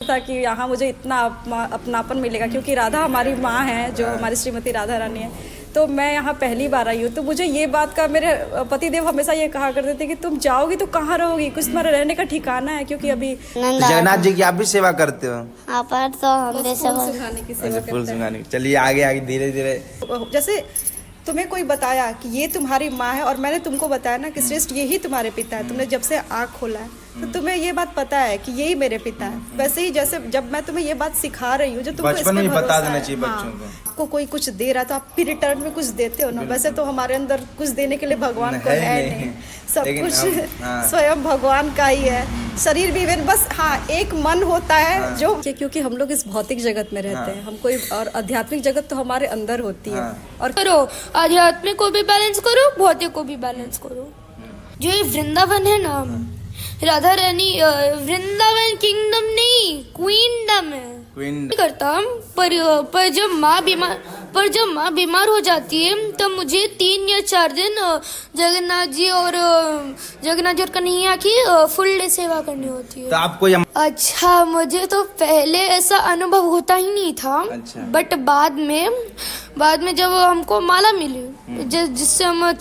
था कि यहाँ मुझे इतना अपनापन मिलेगा, क्योंकि राधा हमारी माँ है, जो हमारी श्रीमती राधा रानी है। तो मैं यहाँ पहली बार आई हूँ, तो मुझे ये बात का, मेरे पतिदेव हमेशा ये कहा करते थे कि तुम जाओगी तो कहाँ रहोगी, कुछ तुम्हारा रहने का ठिकाना है, क्योंकि अभी जगन्नाथ जी की आप भी सेवा करते हो? हाँ, पर तो हम भी सेवा सुखाने की सेवा फूल करते हैं। चलिए आगे आगे धीरे धीरे। जैसे तुम्हें कोई बताया कि ये तुम्हारी माँ है, और मैंने तुमको बताया ना कि श्रेष्ठ यही तुम्हारे पिता है, तुमने जब से आँख खोला है तो तुम्हें ये बात पता है कि यही मेरे पिता है। वैसे ही जैसे जब मैं तुम्हें ये बात सिखा रही हूँ, जो तुमको बचपन में बता देना चाहिए बच्चों को कोई कुछ दे रहा तो आप फिर रिटर्न में कुछ देते हो ना। वैसे तो हमारे अंदर कुछ देने के लिए भगवान को है नहीं, सब कुछ स्वयं भगवान का ही है। शरीर भी बस हाँ एक मन होता है जो, क्योंकि हम लोग इस भौतिक जगत में रहते हैं, हम कोई और आध्यात्मिक जगत तो हमारे अंदर होती है। और करो, आध्यात्मिक को भी बैलेंस करो, भौतिक को भी बैलेंस करो। जो ये वृंदावन है ना, राधा रानी वृंदावन किंगडम नहीं, क्वीनडम है। करता पर जब माँ बीमार हो जाती है तब मुझे 3 या 4 दिन जगन्नाथ जी और कन्हैया की फुल डे सेवा करनी होती है। तो आपको अच्छा, मुझे तो पहले ऐसा अनुभव होता ही नहीं था। अच्छा। बट बाद में जब हमको माला मिली, जिससे हम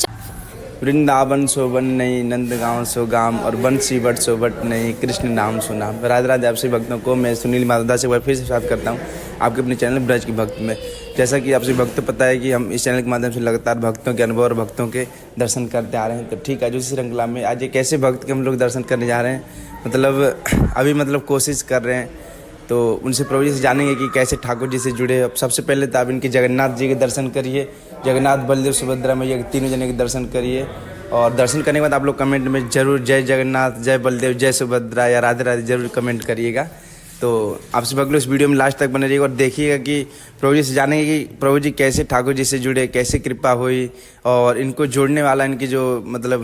वृंदावन सो वन नहीं, नंदगांव सो गाम, और बंसी बट सो बट नहीं, कृष्ण नाम सो नाम। राधे राधे आप सभी भक्तों को मैं सुनील माधवदा से एक बार फिर से स्वागत करता हूँ आपके अपने चैनल ब्रज की भक्त में। जैसा कि आप सभी भक्त पता है कि हम इस चैनल के माध्यम से लगातार भक्तों के अनुभव और भक्तों के दर्शन करते आ रहे हैं। तो ठीक है, उसी श्रृंखला में आज एक ऐसे भक्त के हम लोग दर्शन करने जा रहे हैं, अभी कोशिश कर रहे हैं। तो उनसे प्रभु जी से जानेंगे कि कैसे ठाकुर जी से जुड़े। अब सबसे पहले तो आप इनके जगन्नाथ जी के दर्शन करिए, जगन्नाथ बलदेव सुभद्रा मैया के तीनों जने के दर्शन करिए। और दर्शन करने के बाद आप लोग कमेंट में जरूर जय जगन्नाथ, जय बलदेव, जय सुभद्रा या राधे राधे जरूर कमेंट करिएगा। तो आपसे भक्त लोग इस वीडियो में लास्ट तक बने रहिएगा और देखिएगा कि प्रभु जी से जानेंगे कि प्रभु जी कैसे ठाकुर जी से जुड़े, कैसे कृपा हुई, और इनको जोड़ने वाला इनकी जो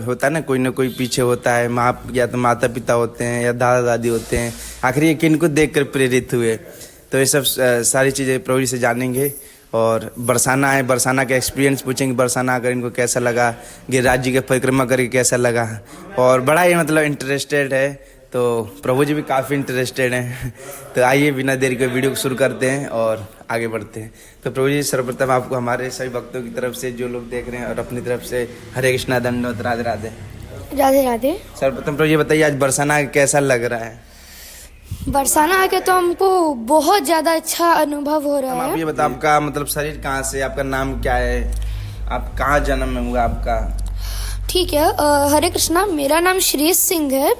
होता है ना कोई पीछे होता है, माँ या तो माता पिता होते हैं या दादा दादी होते हैं, आखिर ये किनको देख कर प्रेरित हुए। तो ये सब सारी चीज़ें प्रभु जी से जानेंगे। और बरसाना है, बरसाना का एक्सपीरियंस पूछेंगे, बरसाना आकर इनको कैसा लगा, गिरिराज जी की परिक्रमा करके कैसा लगा। और बड़ा ही इंटरेस्टेड है, तो प्रभु जी भी काफ़ी इंटरेस्टेड हैं। तो आइए बिना देरी के वीडियो को शुरू करते हैं और आगे बढ़ते हैं। तो प्रभु जी सर्वप्रथम आपको हमारे सभी भक्तों की तरफ से, जो लोग देख रहे हैं, और अपनी तरफ से हरे कृष्णा दंडवत, राधे राधे। राधे राधे। सर्वप्रथम प्रभु जी बताइए आज बरसाना कैसा लग रहा है? बरसाना आके तो हमको बहुत ज्यादा अच्छा अनुभव हो रहा है। आप ये बताओ, आपका शरीर कहाँ से, आपका नाम क्या है, आप कहाँ जन्म में हुआ आपका? ठीक है, हरे कृष्णा, मेरा नाम श्रेष्ठ सिंह है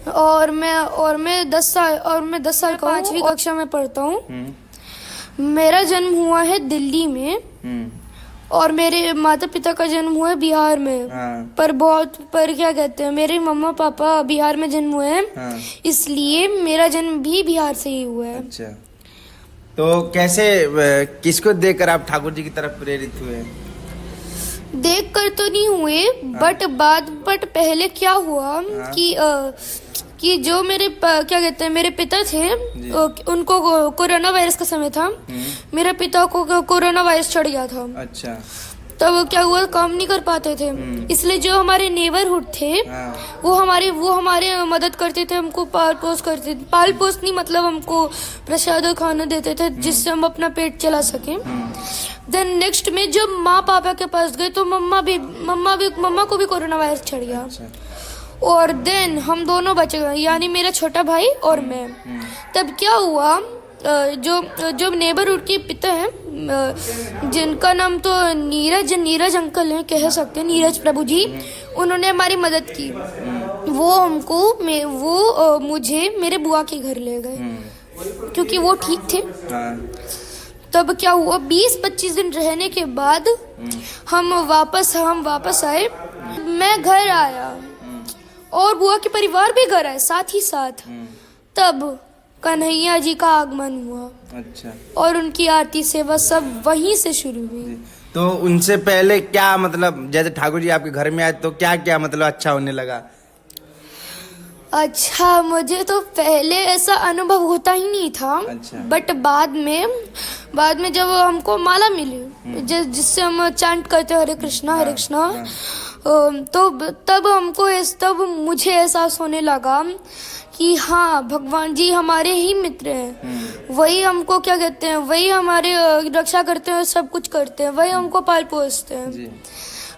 और मैं 10 साल का 5वीं कक्षा में पढ़ता हूँ। मेरा जन्म हुआ है दिल्ली में और मेरे माता पिता का जन्म हुआ है बिहार में। पर क्या कहते हैं, मेरे मम्मा पापा बिहार में जन्म हुए हैं, इसलिए मेरा जन्म भी बिहार से ही हुआ है। अच्छा, तो कैसे, किसको देखकर आप ठाकुर जी की तरफ प्रेरित हुए? देख कर तो नहीं हुए, बट पहले क्या हुआ कि जो मेरे क्या कहते हैं, मेरे पिता थे, उनको कोरोना वायरस का समय था, मेरे पिता को कोरोना वायरस चढ़ गया था। अच्छा। तब क्या हुआ, काम नहीं कर पाते थे, इसलिए जो हमारे नेबरहुड थे वो हमारे मदद करते थे, हमको पाल पोस नहीं मतलब हमको प्रसाद और खाना देते थे, जिससे हम अपना पेट चला सकें। देन नेक्स्ट में जब माँ पापा के पास गए तो मम्मा को भी कोरोना वायरस चढ़ गया। और देन हम दोनों बच गए, यानी मेरा छोटा भाई और मैं। तब क्या हुआ, जो नेबरहुड के पिता हैं, जिनका नाम तो नीरज अंकल हैं, कह सकते हैं, नीरज प्रभु जी, उन्होंने हमारी मदद की। वो मुझे मेरे बुआ के घर ले गए क्योंकि वो ठीक थे। तब क्या हुआ, 20-25 दिन रहने के बाद हम वापस आए, मैं घर आया और बुआ के परिवार भी घर आए साथ ही साथ। तब कन्हैया जी का आगमन हुआ। अच्छा। और उनकी आरती सेवा सब वहीं से शुरू हुई। तो उनसे पहले क्या जैसे ठाकुर जी आपके घर में आए तो क्या क्या अच्छा होने लगा? अच्छा, मुझे तो पहले ऐसा अनुभव होता ही नहीं था। अच्छा। बट बाद में जब हमको माला मिली, जिससे हम चैंट करते हरे कृष्णा हरे कृष्णा, तो तब मुझे एहसास होने लगा कि हाँ भगवान जी हमारे ही मित्र हैं, वही हमको क्या कहते हैं, वही हमारे रक्षा करते हैं, सब कुछ करते हैं, वही हमको पाल पोसते हैं। जी।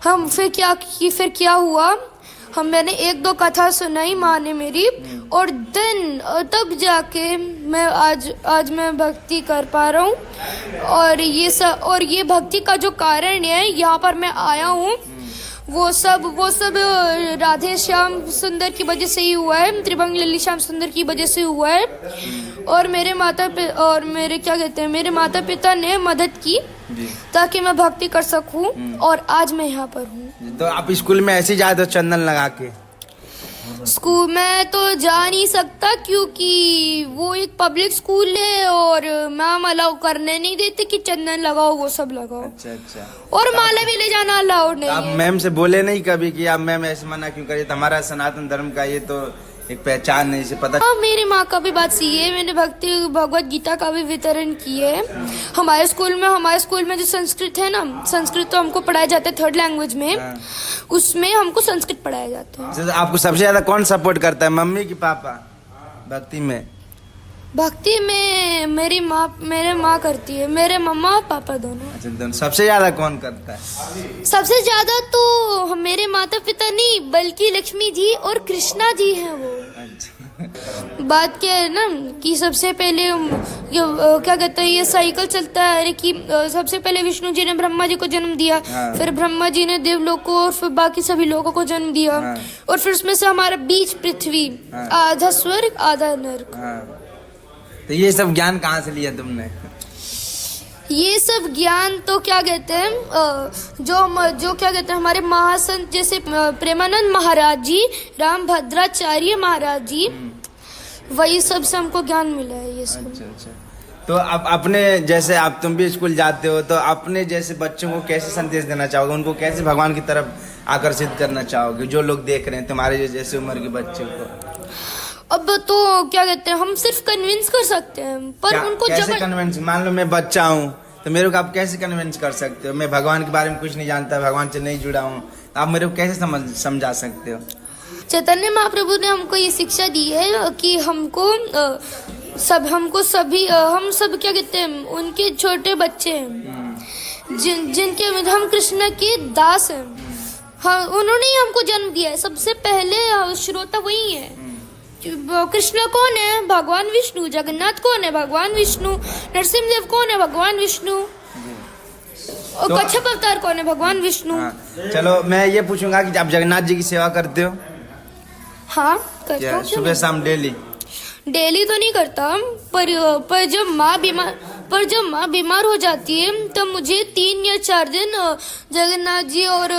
हम फिर क्या हुआ, मैंने एक दो कथा सुनाई माँ ने मेरी, और तब जाके मैं आज मैं भक्ति कर पा रहा हूँ। और ये भक्ति का जो कारण है, यहाँ पर मैं आया हूँ, वो सब राधे श्याम सुंदर की वजह से ही हुआ है, त्रिभंग लिली श्याम सुंदर की वजह से हुआ है। और मेरे माता पिता ने मदद की ताकि मैं भक्ति कर सकूं, और आज मैं यहाँ पर हूँ। तो आप स्कूल में ऐसे जाते हो चंदन लगा के? स्कूल में तो जा नहीं सकता क्योंकि वो एक पब्लिक स्कूल है और मैम अलाउ करने नहीं देते कि चंदन लगाओ, वो सब लगाओ। अच्छा। और माला भी ले जाना अलाउड नहीं आप है। मैम से बोले नहीं कभी कि आप मैम ऐसे मना क्यों करिए? हमारा सनातन धर्म का ये तो एक पहचान है, इसे पता। हाँ, मेरी माँ का भी बात सही है। मैंने भगवत गीता का भी वितरण किया है हमारे स्कूल में जो संस्कृत है ना, संस्कृत तो हमको पढ़ाया जाता है 3rd लैंग्वेज में, उसमें हमको संस्कृत पढ़ाया जाता है। तो आपको सबसे ज्यादा कौन सपोर्ट करता है, मम्मी की पापा भक्ति में? भक्ति में मेरे माँ करती है, मेरे मम्मा पापा दोनों। अच्छा, दोनों। सबसे ज्यादा कौन करता है? सबसे ज्यादा तो मेरे माता पिता नहीं बल्कि लक्ष्मी जी और कृष्णा जी हैं वो। अच्छा। बात क्या है ना कि सबसे पहले क्या कहते हैं, ये साइकिल चलता है कि सबसे पहले विष्णु जी ने ब्रह्मा जी को जन्म दिया, फिर ब्रह्मा जी ने देवलोक को और फिर बाकी सभी लोगों को जन्म दिया, और फिर उसमें से हमारा बीच पृथ्वी, आधा स्वर्ग आधा नर्क। तो ये सब ज्ञान कहाँ से लिया तुमने? ये सब ज्ञान तो क्या कहते हैं, जो क्या कहते हैं, हमारे महासंत जैसे प्रेमानंद महाराज जी, राम भद्राचार्य महाराज जी, वही सब से हमको ज्ञान मिला है ये सब। अच्छा। तो अब अपने जैसे तुम भी स्कूल जाते हो, तो अपने जैसे बच्चों को कैसे संदेश देना चाहोगे? उनको कैसे भगवान की तरफ आकर्षित करना चाहोगे, जो लोग देख रहे हैं तुम्हारे जैसे उम्र के बच्चों को? अब तो क्या कहते हैं, हम सिर्फ कन्विंस कर सकते हैं, पर उनको कैसे कन्विंस? मान लो मैं बच्चा हूँ, तो मेरे को आप कैसे कन्विंस कर सकते हो? मैं भगवान के बारे में कुछ नहीं जानता, भगवान से नहीं जुड़ा हूँ, आप मेरे को कैसे समझा सकते हो? चैतन्य महाप्रभु ने हमको ये शिक्षा दी है कि हम सब क्या कहते हैं, उनके छोटे बच्चे हैं, जिनके हम कृष्ण के दास हैं। हाँ, उन्होंने ही हमको जन्म दिया है। सबसे पहले श्रोता वही है। कृष्ण कौन है? भगवान विष्णु। जगन्नाथ कौन है? भगवान विष्णु। नरसिंहदेव कौन है? भगवान विष्णु। और तो कच्छप अवतार कौन है? भगवान विष्णु। चलो मैं ये पूछूंगा कि आप जगन्नाथ जी की सेवा करते हो? हाँ, करता हूँ। सुबह शाम डेली तो नहीं करता, पर जब माँ बीमार हो जाती है तब मुझे 3 या 4 दिन जगन्नाथ जी और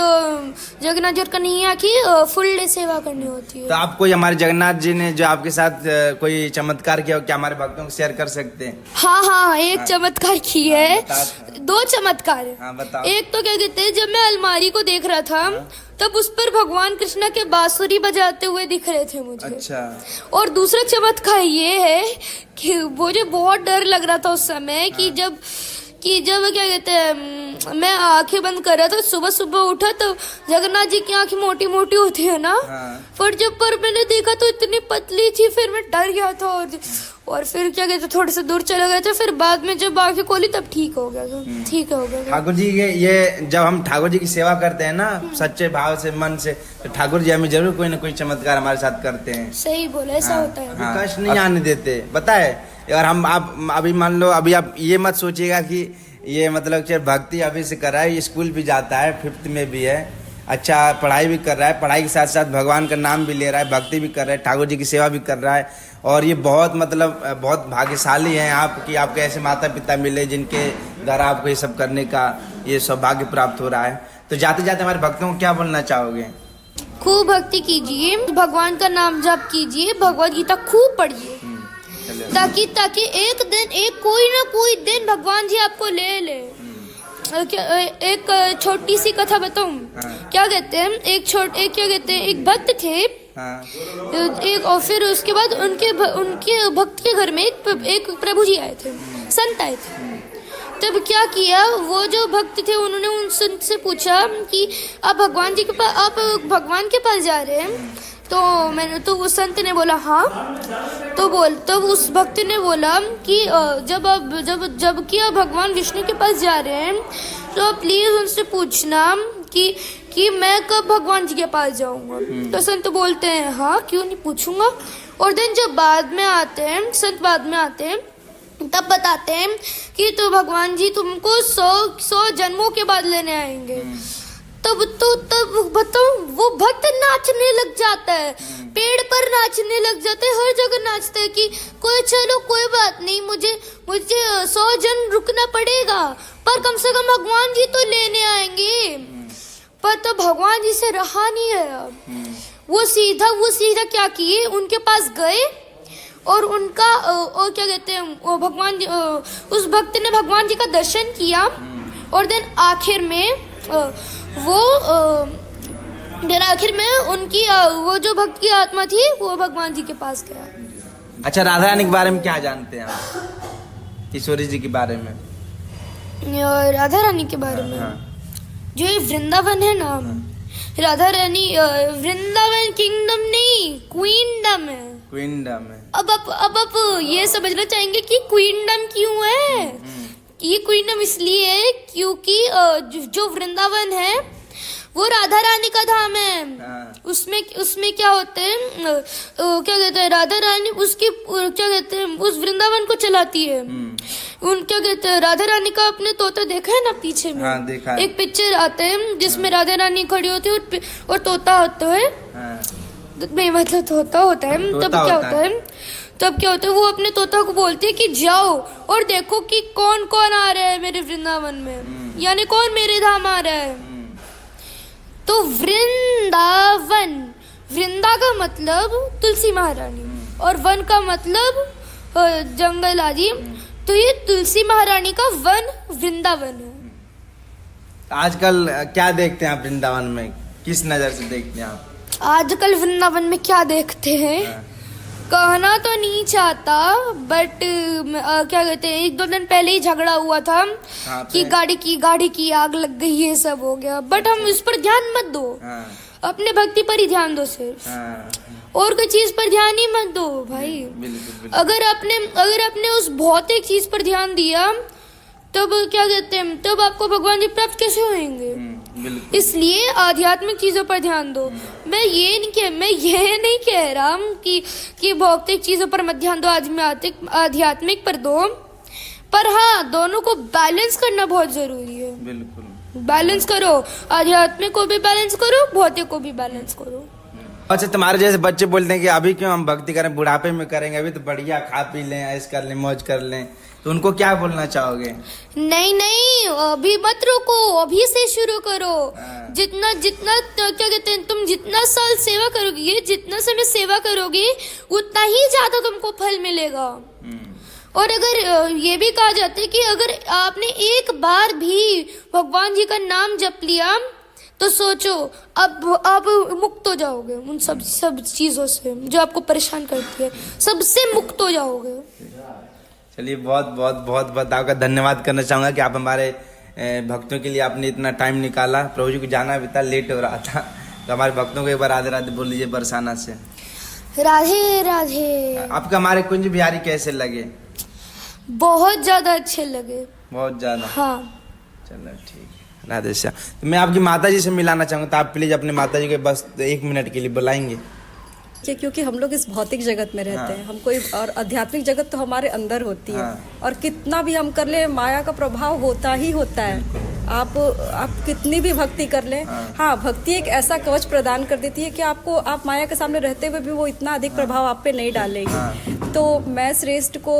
कन्हैया की फुल डे सेवा करनी होती है। तो आप कोई हमारे जगन्नाथ जी ने जो आपके साथ कोई चमत्कार किया, क्या हमारे भक्तों को शेयर कर सकते हैं? हाँ, एक चमत्कार की है। 2 चमत्कार है। हाँ, बताओ। एक तो क्या कहते हैं, जब मैं अलमारी को देख रहा था तब उस पर भगवान कृष्णा के बांसुरी बजाते हुए दिख रहे थे मुझे। अच्छा। और दूसरा चमत्कार ये है कि मुझे बहुत डर लग रहा था उस समय कि जब क्या कहते हैं, मैं आंखें बंद कर रहा था, सुबह उठा तो जगन्नाथ जी की आंखें मोटी मोटी होती है ना, पर मैंने देखा तो इतनी पतली थी, फिर मैं डर गया था और फिर क्या कहते, थोड़े से दूर चला गया था। फिर बाद में जब आंखें खोली तब ठीक हो गया। ठीक हो गया। ठाकुर जी ये जब हम ठाकुर जी की सेवा करते हैं ना सच्चे भाव से, मन से, तो ठाकुर जी हमें जरूर कोई ना कोई चमत्कार हमारे साथ करते हैं। सही बोला, ऐसा होता है। कष्ट नहीं आने देते, पता है। और आप अभी मान लो, अभी आप ये मत सोचिएगा कि ये मतलब कि भक्ति अभी से कर रहा है, स्कूल भी जाता है, 5th में भी है, अच्छा पढ़ाई भी कर रहा है, पढ़ाई के साथ साथ भगवान का नाम भी ले रहा है, भक्ति भी कर रहा है, ठाकुर जी की सेवा भी कर रहा है। और ये बहुत भाग्यशाली हैं आप कि आपके ऐसे माता पिता मिले जिनके द्वारा आपको ये सब करने का ये सौभाग्य प्राप्त हो रहा है। तो जाते जाते हमारे भक्तों को क्या बोलना चाहोगे? खूब भक्ति कीजिए, भगवान का नाम जप कीजिए, भगवत गीता खूब पढ़िए, ताकि एक कोई ना कोई दिन भगवान जी आपको ले। एक छोटी सी कथा बताऊं? क्या कहते हैं, एक भक्त थे, और फिर उसके बाद उनके भक्त के घर में एक प्रभु जी आए थे, संत आए थे। तब क्या किया, वो जो भक्त थे उन्होंने उन संत से पूछा कि आप भगवान के पास जा रहे हैं, तो मैंने तो उस संत ने बोला हाँ। तो उस भक्त ने बोला कि जब कि आप भगवान विष्णु के पास जा रहे हैं तो प्लीज उनसे पूछना कि मैं कब भगवान जी के पास जाऊंगा। तो संत बोलते हैं हाँ क्यों नहीं, पूछूंगा। और देन जब बाद में आते हैं, संत बाद में आते हैं, तब बताते हैं कि तो भगवान जी तुमको 100 जन्मों के बाद लेने आएंगे। तब बताओ वो भक्त नाचने लग जाता है, पेड़ पर नाचने लग जाता है, हर जगह नाचता है कि कोई बात नहीं, मुझे 100 जन्म रुकना पड़ेगा पर कम से कम भगवान जी तो लेने आएंगे। पर तो भगवान जी से रहा नहीं है। वो सीधा क्या किए, उनके पास गए और उनका और क्या कहते हैं वो भगवान जी, उस भक्त ने भगवान जी का दर्शन किया। और देन आखिर में उनकी वो जो भक्त की आत्मा थी वो भगवान जी के पास गया। अच्छा, राधा रानी के बारे में क्या जानते हैं आप, किशोरी जी के बारे में? राधा रानी के बारे में, हाँ। जो ये वृंदावन है ना, राधा रानी वृंदावन किंगडम नहीं, क्वीनडम है। क्वीनडम है। अब आप ये समझना चाहेंगे कि क्वीनडम क्यों है। ये क्वीनडम इसलिए है क्योंकि जो वृंदावन है वो राधा रानी का धाम है। हाँ। उसमें क्या होते हैं, क्या कहते हैं, राधा रानी उसकी क्या कहते हैं उस वृंदावन को चलाती है। क्या कहते हैं, राधा रानी का अपने तोता देखा है ना पीछे में? हाँ, देखा है। एक पिक्चर आते हैं जिसमें राधा रानी खड़ी होती है और तोता होता है। हाँ। नहीं मतलब तोता होता है। तब क्या होता है वो अपने तोता को बोलते हैं कि जाओ और देखो कि कौन कौन आ रहा है मेरे वृंदावन में, यानी कौन मेरे धाम आ रहा है। तो वृंदावन, वृंदा का मतलब तुलसी महारानी और वन का मतलब जंगल आदि। तो ये तुलसी महारानी का वन वृंदावन है। आजकल क्या देखते हैं आप वृंदावन में, किस नजर से देखते हैं आप? आजकल वृंदावन में क्या देखते हैं कहना तो नहीं चाहता, बट क्या कहते हैं 1-2 दिन पहले ही झगड़ा हुआ था कि गाड़ी की आग लग गई, ये सब हो गया। बट हम इस पर ध्यान मत दो, अपने भक्ति पर ही ध्यान दो सिर्फ, और कोई चीज पर ध्यान ही मत दो भाई। बिल्कुल। अगर आपने उस भौतिक चीज पर ध्यान दिया तब क्या कहते हैं, तब आपको भगवान जी प्राप्त कैसे होंगे। इसलिए आध्यात्मिक चीजों पर ध्यान दो। मैं ये नहीं कह रहा हूँ कि भौतिक चीजों पर मत ध्यान दो, आध्यात्मिक पर दो। पर हाँ, दोनों को बैलेंस करना बहुत जरूरी है। बिल्कुल बैलेंस करो, आध्यात्मिक को भी बैलेंस करो, भौतिक को भी बैलेंस करो। अच्छा, तुम्हारे जैसे बच्चे बोलते हैं कि अभी क्यों हम भक्ति करें, बुढ़ापे में करेंगे, अभी तो बढ़िया खा पी लें, ऐश कर लें, मौज कर लें, तो उनको क्या बोलना चाहोगे? नहीं, अभी मत रोको, अभी से शुरू करो। जितना तो क्या कहते हैं, तुम जितना साल सेवा करोगे, जितना समय सेवा करोगे, उतना ही ज्यादा तुमको फल मिलेगा। और अगर ये भी कहा जाता है कि अगर आपने एक बार भी भगवान जी का नाम जप लिया तो सोचो अब आप मुक्त हो जाओगे उन सब चीजों से जो आपको परेशान करती है, सबसे मुक्त हो जाओगे। चलिए, बहुत आपका धन्यवाद करना चाहूंगा कि आप हमारे भक्तों के लिए आपने इतना टाइम निकाला। प्रभु जी को जाना भी था, लेट हो रहा था, तो हमारे भक्तों को एक बार राधे राधे बोल लीजिए बरसाना से। राधे राधे। आपका हमारे कुंज बिहारी कैसे लगे? बहुत ज्यादा अच्छे लगे, बहुत ज्यादा। हाँ। चलो ठीक है, राधे श्याम। तो मैं आपकी माता जी से मिलाना चाहूंगा, तो आप प्लीज अपने माता जी के बस 1 मिनट के लिए बुलाएंगे। क्योंकि हम लोग इस भौतिक जगत में रहते हैं, हम कोई और आध्यात्मिक जगत तो हमारे अंदर होती है। और कितना भी हम कर ले, माया का प्रभाव होता ही होता है। आप कितनी भी भक्ति कर लें, हाँ, भक्ति एक ऐसा कवच प्रदान कर देती है कि आप माया के सामने रहते हुए भी वो इतना अधिक प्रभाव आप पे नहीं डालेगी। तो मैं श्रेष्ठ को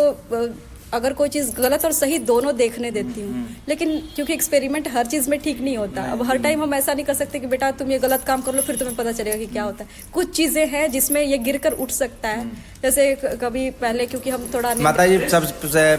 अगर कोई चीज़ गलत और सही दोनों देखने देती हूँ, लेकिन क्योंकि एक्सपेरिमेंट हर चीज़ में ठीक नहीं होता। अब हर टाइम हम ऐसा नहीं कर सकते कि बेटा तुम ये गलत काम कर लो फिर तुम्हें पता चलेगा कि क्या होता है। कुछ चीज़ें हैं जिसमें ये गिर कर उठ सकता है। जैसे कभी पहले, क्योंकि हम थोड़ा माता जी सबसे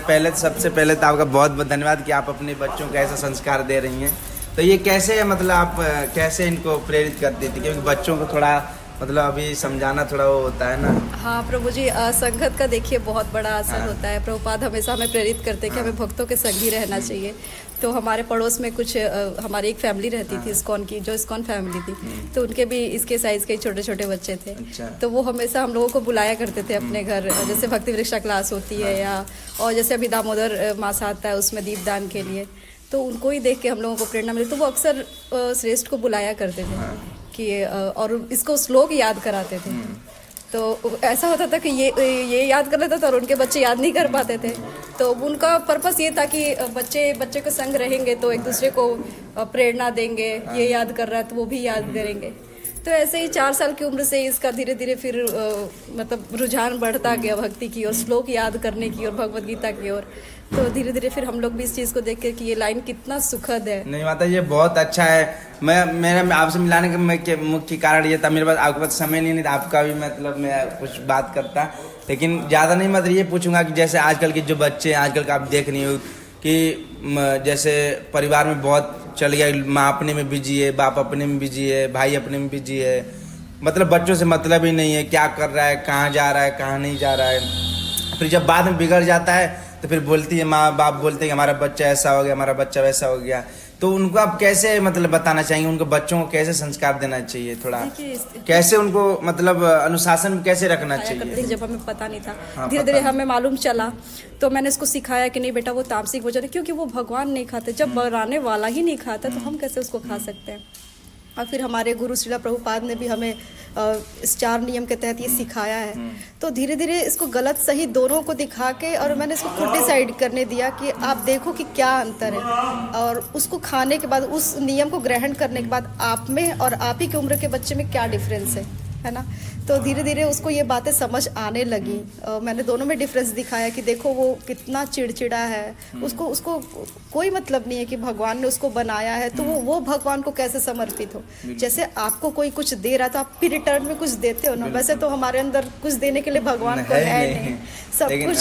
पहले तो आपका बहुत बहुत धन्यवाद कि आप अपने बच्चों को ऐसा संस्कार दे रही हैं। तो ये कैसे, मतलब आप कैसे इनको प्रेरित करती थी? क्योंकि बच्चों को थोड़ा मतलब अभी समझाना थोड़ा वो होता है ना। हाँ प्रभु जी, संगत का देखिए बहुत बड़ा असर होता है। प्रभुपाद हमेशा हमें प्रेरित करते हैं कि हमें भक्तों के संग ही रहना चाहिए। तो हमारे पड़ोस में कुछ हमारी एक फैमिली रहती थी इस्कॉन की, जो इस्कॉन फैमिली थी, तो उनके भी इसके साइज के छोटे छोटे बच्चे थे। अच्छा। तो वो हमेशा हम लोगों को बुलाया करते थे अपने घर, जैसे भक्ति वृक्षा क्लास होती है या और जैसे अभी दामोदर मास आता है उसमें दीपदान के लिए, तो उनको ही देख के हम लोगों को प्रेरणा मिली। तो वो अक्सर श्रेष्ठ को बुलाया करते थे कि और इसको श्लोक याद कराते थे। तो ऐसा होता था कि ये याद कर लेता था और उनके बच्चे याद नहीं कर पाते थे। तो उनका पर्पस ये था कि बच्चे के संग रहेंगे तो एक दूसरे को प्रेरणा देंगे, ये याद कर रहा है तो वो भी याद करेंगे। तो ऐसे ही 4 साल की उम्र से इसका धीरे धीरे फिर मतलब रुझान बढ़ता गया भक्ति की और श्लोक याद करने की और भगवत गीता की ओर। तो धीरे धीरे फिर हम लोग भी इस चीज़ को देख के कि ये लाइन कितना सुखद है। नहीं माता, ये बहुत अच्छा है। मेरा आपसे मिलाने का मुख्य कारण ये था, मेरे पास आपके पास समय नहीं था, आपका भी मतलब मैं कुछ बात करता, लेकिन ज़्यादा नहीं। मतलब ये पूछूंगा कि जैसे आजकल के जो बच्चे हैं, आजकल का आप देख रही हो कि जैसे परिवार में बहुत चल गया, माँ अपने में बिजी है, बाप अपने में बिजी है, भाई अपने में बिजी है, मतलब बच्चों से मतलब ही नहीं है क्या कर रहा है, कहाँ जा रहा है, कहाँ नहीं जा रहा है। फिर जब बाद में बिगड़ जाता है तो फिर बोलती है माँ बाप बोलते हैं कि हमारा बच्चा ऐसा हो गया, हमारा बच्चा वैसा हो गया। तो उनको आप कैसे मतलब बताना चाहिए, उनको बच्चों को कैसे संस्कार देना चाहिए, थोड़ा कैसे उनको मतलब अनुशासन में कैसे रखना चाहिए? जब हमें पता नहीं था, धीरे धीरे हमें मालूम चला तो मैंने इसको सिखाया कि नहीं बेटा वो तामसिक भोजन है, क्योंकि वो भगवान नहीं खाते। जब बनाने वाला ही नहीं खाता तो हम कैसे उसको खा सकते हैं। और फिर हमारे गुरु श्रीला प्रभुपाद ने भी हमें इस 4 नियम के तहत ये सिखाया है। तो धीरे धीरे इसको गलत सही दोनों को दिखा के और मैंने इसको खुद डिसाइड करने दिया कि आप देखो कि क्या अंतर है, और उसको खाने के बाद उस नियम को ग्रहण करने के बाद आप में और आप ही की उम्र के बच्चे में क्या डिफरेंस है ना। तो धीरे धीरे उसको ये बातें समझ आने लगी। मैंने दोनों में डिफरेंस दिखाया कि देखो वो कितना चिड़चिड़ा है, उसको कोई मतलब नहीं है कि भगवान ने उसको बनाया है तो वो भगवान को कैसे समर्पित हो। जैसे आपको कोई कुछ दे रहा तो आप भी रिटर्न में कुछ देते हो ना, वैसे तो हमारे अंदर कुछ देने के लिए भगवान को है नहीं, सब कुछ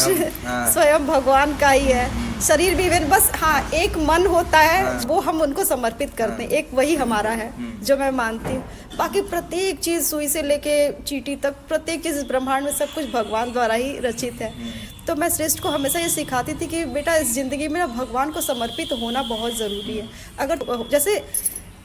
स्वयं भगवान का ही है। शरीर भी बस हाँ एक मन होता है वो हम उनको समर्पित करते हैं, एक वही हमारा है जो मैं मानती हूँ। बाकी प्रत्येक चीज़ सुई से लेके चींटी तक प्रत्येक चीज़ ब्रह्मांड में सब कुछ भगवान द्वारा ही रचित है। तो मैं श्रेष्ठ को हमेशा ये सिखाती थी कि बेटा इस ज़िंदगी में ना भगवान को समर्पित होना बहुत ज़रूरी है। अगर जैसे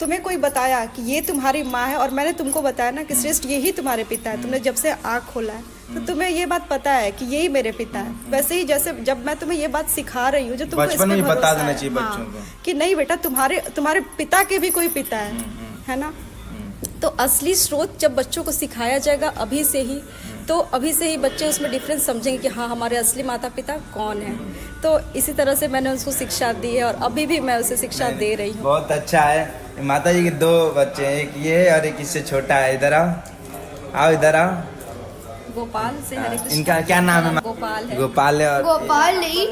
तुम्हें कोई बताया कि ये तुम्हारी माँ है और मैंने तुमको बताया ना कि श्रेष्ठ यही तुम्हारे पिता है, तुमने जब से आँख खोला है तो तुम्हें ये बात पता है कि यही मेरे पिता है। वैसे ही जैसे जब मैं तुम्हें ये बात सिखा रही हूँ जो तुमको बचपन में बता देना चाहिए बच्चों को कि नहीं बेटा तुम्हारे पिता के भी कोई पिता है ना। तो असली स्रोत जब बच्चों को सिखाया जाएगा अभी से ही, तो अभी से ही बच्चे उसमें डिफरेंस समझेंगे कि हाँ हमारे असली माता पिता कौन है। तो इसी तरह से मैंने उसको शिक्षा दी है और अभी भी मैं उसे शिक्षा दे रही हूँ। बहुत अच्छा है। माता जी के 2 बच्चे हैं, एक ये और एक इससे छोटा है। इधर आओ इधर आओ। गोपाल से हरे कृष्ण। इनका क्या नाम है? गोपाल है। गोपाल है। और गोपाल नहीं,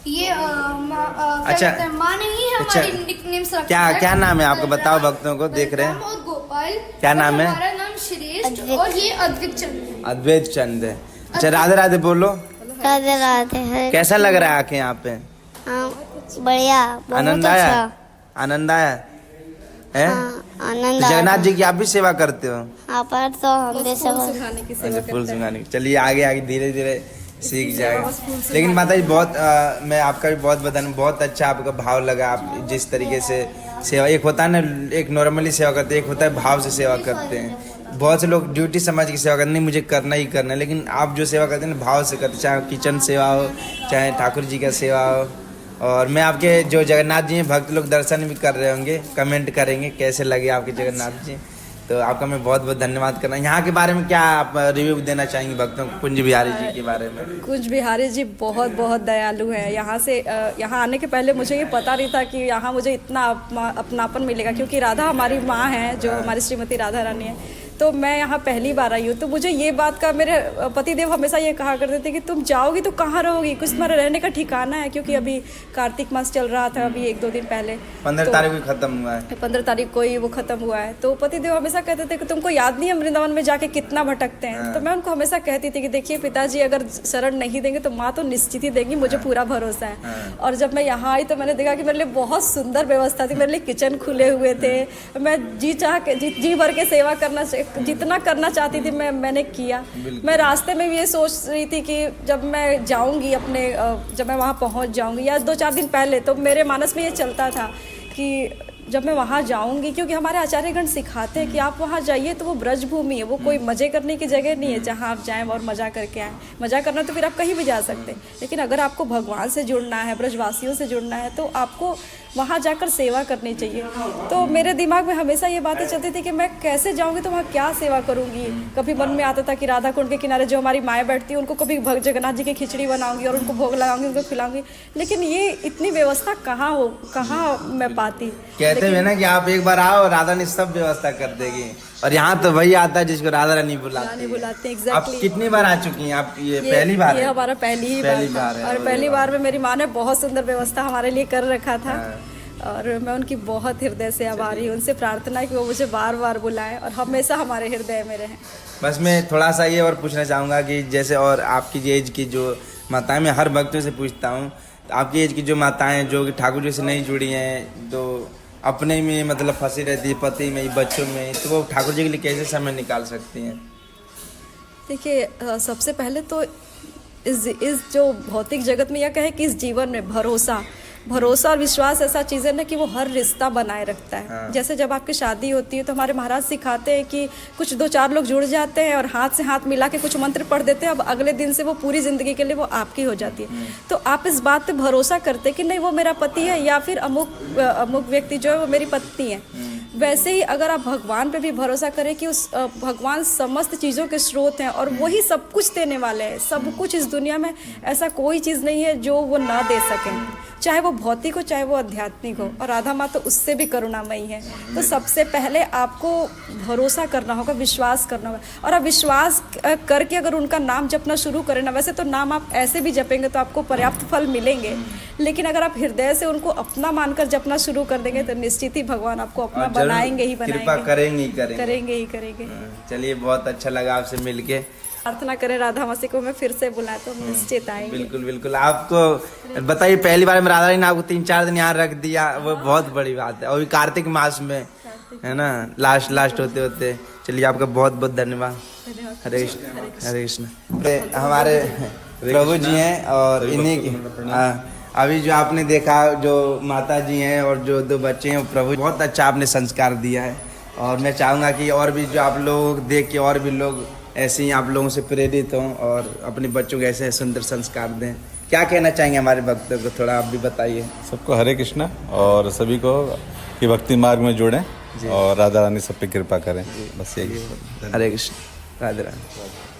ये अच्छा माँ नहीं है अच्छा, हमारी निकनेम से। क्या नाम है आपको बताओ, भक्तों को देख रहे हैं। और गोपाल क्या नाम है? हमारा नाम श्रेष्ठ और ये अद्वैत चंद। अद्वैत चंद है। अच्छा राधे राधे बोलो। राधे राधे। कैसा लग रहा है आके यहाँ पे? बढ़िया, आनंद आया? आनंद आया है? आनंद। जगन्नाथ जी की आप भी सेवा करते हो? यहाँ पर तो हम भी फूल सुखाने की सेवा फूल करते हैं। सुखाने की। चलिए आगे आगे धीरे धीरे सीख जाएगा। लेकिन माता जी बहुत मैं आपका भी बहुत बधाई, बहुत अच्छा आपका भाव लगा। आप जिस तरीके से सेवा, एक होता है ना एक नॉर्मली सेवा करते हैं, एक होता है भाव से सेवा करते हैं। बहुत से लोग ड्यूटी समझ के सेवा करते नहीं, मुझे करना ही करना है, लेकिन आप जो सेवा करते हैं ना भाव से करते, चाहे किचन सेवा हो चाहे ठाकुर जी का सेवा हो। और मैं आपके जो जगन्नाथ जी हैं भक्त लोग दर्शन भी कर रहे होंगे, कमेंट करेंगे कैसे लगे आपके जगन्नाथ जी। तो आपका मैं बहुत बहुत धन्यवाद करना। यहाँ के बारे में क्या आप रिव्यू देना चाहेंगे भक्तों को, कुंज बिहारी जी के बारे में? कुंज बिहारी जी बहुत बहुत दयालु है। यहाँ आने के पहले मुझे ये पता नहीं था कि यहाँ मुझे इतना अपनापन मिलेगा, क्योंकि राधा हमारी माँ है, जो हमारी श्रीमती राधा रानी है। तो मैं यहाँ पहली बार आई हूँ, तो मुझे ये बात का मेरे पतिदेव हमेशा ये कहा करते थे कि तुम जाओगी तो कहाँ रहोगी, कुछ तुम्हारा रहने का ठिकाना है, क्योंकि अभी कार्तिक मास चल रहा था, अभी 1-2 दिन पहले 15 तारीख को खत्म हुआ है। 15 तारीख को ही वो खत्म हुआ है। तो पतिदेव हमेशा कहते थे कि तुमको याद नहीं है वृंदावन में जाके कितना भटकते हैं। तो मैं उनको हमेशा कहती थी कि देखिए पिताजी अगर शरण नहीं देंगे तो माँ तो निश्चित ही देंगी, मुझे पूरा भरोसा है। और जब मैं यहाँ आई तो मैंने देखा कि मेरे लिए बहुत सुंदर व्यवस्था थी, मेरे लिए किचन खुले हुए थे, मैं जी भर के सेवा करना जितना करना चाहती थी मैंने किया। मैं रास्ते में भी ये सोच रही थी कि जब मैं जाऊंगी अपने जब मैं वहाँ पहुँच जाऊंगी या 2-4 दिन पहले, तो मेरे मानस में ये चलता था कि जब मैं वहाँ जाऊंगी, क्योंकि हमारे आचार्यगण सिखाते हैं कि आप वहाँ जाइए तो वो ब्रज भूमि है, वो कोई मज़े करने की जगह नहीं है जहाँ आप जाएं और मज़ा करके आएँ। मज़ा करना तो फिर आप कहीं भी जा सकते हैं, लेकिन अगर आपको भगवान से जुड़ना है, ब्रजवासियों से जुड़ना है, तो आपको वहाँ जाकर सेवा करनी चाहिए। तो मेरे दिमाग में हमेशा ये बातें चलती थी कि मैं कैसे जाऊँगी तो वहाँ क्या सेवा करूँगी। कभी मन में आता था कि राधा कुंड के किनारे जो हमारी माएँ बैठती हैं उनको कभी जगन्नाथ जी की खिचड़ी बनाऊँगी और उनको भोग लगाऊंगी, उनको खिलाऊंगी, लेकिन ये इतनी व्यवस्था कहाँ मैं पाती। कहते हैं ना कि आप एक बार आओ, राधा ने सब व्यवस्था कर देगी, और यहाँ तो वही आता है जिसको राधा रानी बुलाते हैं। एग्जैक्टली। आप कितनी बार आ चुकी हैं? आप ये पहली बार ये है? हमारा पहली बार है। और पहली बार में मेरी माँ ने बहुत सुंदर व्यवस्था हमारे लिए कर रखा था, और मैं उनकी बहुत हृदय से आभारी हूँ। उनसे प्रार्थना है कि वो मुझे बार बार बुलाएं और हमेशा हमारे हृदय में रहें। बस मैं थोड़ा सा ये और पूछना चाहूँगा कि जैसे और आपकी एज की जो माताएं, मैं हर भक्तों से पूछता हूँ, आपकी एज की जो माताएं जो कि ठाकुर जी से नहीं जुड़ी हैं, तो अपने में मतलब फंसी रहती है, पति में, बच्चों में, तो वो ठाकुर जी के लिए कैसे समय निकाल सकती हैं? देखिए, सबसे पहले तो इस जो भौतिक जगत में, या कहे कि इस जीवन में भरोसा और विश्वास ऐसा चीज़ है ना कि वो हर रिश्ता बनाए रखता है। हाँ। जैसे जब आपकी शादी होती है तो हमारे महाराज सिखाते हैं कि कुछ 2-4 लोग जुड़ जाते हैं और हाथ से हाथ मिला के कुछ मंत्र पढ़ देते हैं, अब अगले दिन से वो पूरी ज़िंदगी के लिए वो आपकी हो जाती है। तो आप इस बात पे भरोसा करते हैं कि नहीं, वो मेरा पति है, या फिर अमुक व्यक्ति जो है वो मेरी पत्नी है। वैसे ही अगर आप भगवान पे भी भरोसा करें कि उस भगवान समस्त चीज़ों के स्रोत हैं और वही सब कुछ देने वाले हैं। सब कुछ इस दुनिया में ऐसा कोई चीज़ नहीं है जो वो ना दे सकें, चाहे वो भौतिक हो चाहे वो आध्यात्मिक हो, और राधा माँ तो उससे भी करुणामयी है। तो सबसे पहले आपको भरोसा करना होगा, विश्वास करना होगा, और आप विश्वास करके अगर उनका नाम जपना शुरू करें ना, वैसे तो नाम आप ऐसे भी जपेंगे तो आपको पर्याप्त फल मिलेंगे, लेकिन अगर आप हृदय से उनको अपना मानकर जपना शुरू कर देंगे तो निश्चित ही भगवान आपको अपना बनाएंगे ही बनाएंगे, कृपा करेंगे ही करेंगे। चलिए, बहुत अच्छा लगा आपसे मिलके। प्रार्थना करें राधा मासी को मैं फिर से बुलाए तो निश्चित आएंगे। बिल्कुल बिल्कुल। आपको बताइए, पहली बार में राधा रानी ने आपको 3-4 दिन यहाँ रख दिया, वो बहुत बड़ी बात है, और कार्तिक मास में, है ना, लास्ट होते होते। चलिए, आपका बहुत बहुत धन्यवाद। हरे कृष्ण हरे कृष्ण। हमारे प्रभु जी हैं, और इन्हीं की अभी जो आपने देखा, जो माता जी हैं और जो 2 बच्चे हैं, प्रभु बहुत अच्छा आपने संस्कार दिया है, और मैं चाहूँगा कि और भी जो आप लोग देख के और भी लोग ऐसे ही आप लोगों से प्रेरित हों और अपने बच्चों को ऐसे सुंदर संस्कार दें। क्या कहना चाहेंगे हमारे भक्तों को, थोड़ा आप भी बताइए। सबको हरे कृष्णा, और सभी को कि भक्ति मार्ग में जुड़ें और राधा रानी सब पे कृपा करें, बस यही। हरे कृष्ण, राधे राधे।